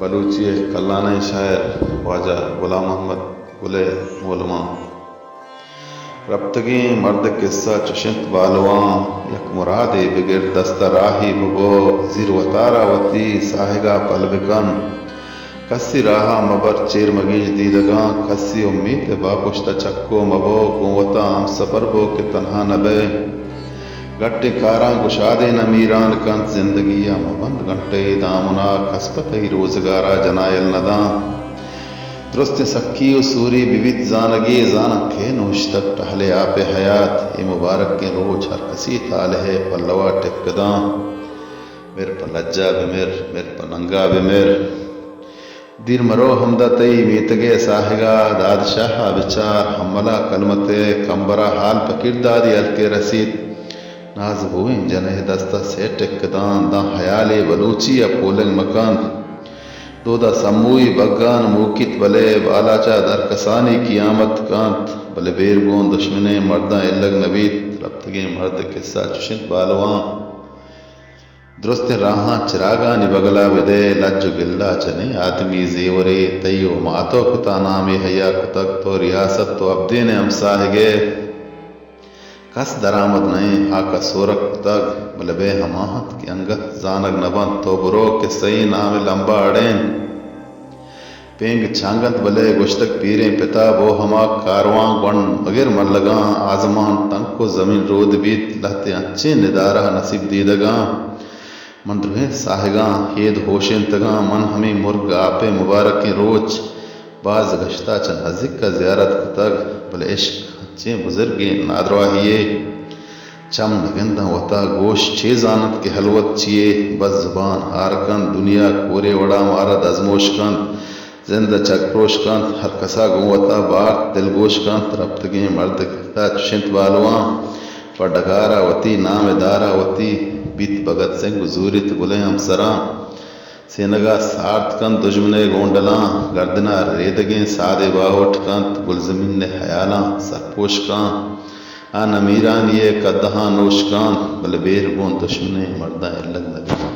بلوچی کلانہ شاعر واجہ غلام محمد گلے بالوآں پتگیں مرد قصہ چشنت بالوآں یک مرادے بگر دست راہی ببو زیر وطارا وتی ساہگا پل بکن کسی راہا مبر چیر مگیج دیدگاں کسی امید با پشت چکو مبو گوتا ہم سفر بو کہ تنہا نبے گٹے کاراں گشادے نمیران کن زندگی مبند گھنٹے دامنا کسبت روزگارا جنائل نداں درست سکی و سوری بیویت زانگی زانکے نوشتک ٹہلے آپ حیات یہ مبارک کے روچ ہر کسی تالہ پلوا ٹکداں میر پلجا بمیر میر پننگا بمیر دیر مرو حمدہ تی میتگے ساہگا دادشاہ بچار حملہ کلمتے کمبرہ حال پکر دادی الکے رسید ناز ہوئیں جنہ دستہ سے ٹکدان دا حیال بلوچی پولنگ مکان دو دا سموئی بگان موکیت بلے بالاچا درکسانی قیامت کانت بلے بیرگون دشمنے مرداں الگ نبیت ربتگیں مرد قصہ چشنت بالوآں درست راہاں چراغانی بگلا بدے لج گلہ چنے آدمی زیورے تیو ماتو کتا نامی حیا کتک تو ریاست تو عبدین امساہگے کس درآمد نہیں آکا سورک تگ بلے بے ہماہت کی انگت زانگ نبند تو برو کے سئی نام لمبا اڑین پینگ چھانگت بلے گشتک پیریں پتا بو ہما کارواں گون مگر ملگاں آزمان تنگ کو زمین رود بیت لہتے اچھے ندارہ نصیب دیدگاں من روح ساہگاں ہید ہوشیں تگاں من ہمیں مرگ آپے مبارک روچ باز گشتہ چن حزق کا زیارت کتگ بلے عشق چے بزرگیں نادرواہیے چم نگندہ وطا گوش چے زانت کے حلوت چیے بس زبان ہارکن دنیا کورے وڑا مارد ازموش کن زندہ چکروش کن ہر کسا گوتا بارت دلگوش کن ربتگیں مرد کتا چشنت بالوآں پر ڈگارا وتی نام دارا وتی بیت بگت سنگ زوریت گلیں ہمسراں سینگا سارت کن دجمنے گونڈلاں گردنا ریدگیں سادے باہوٹ کن گل زمین نے حیالاں سرپوش کان آن امیران یہ قدہاں نوش کان بل بیرگون دشمنے مرداں الگ نبی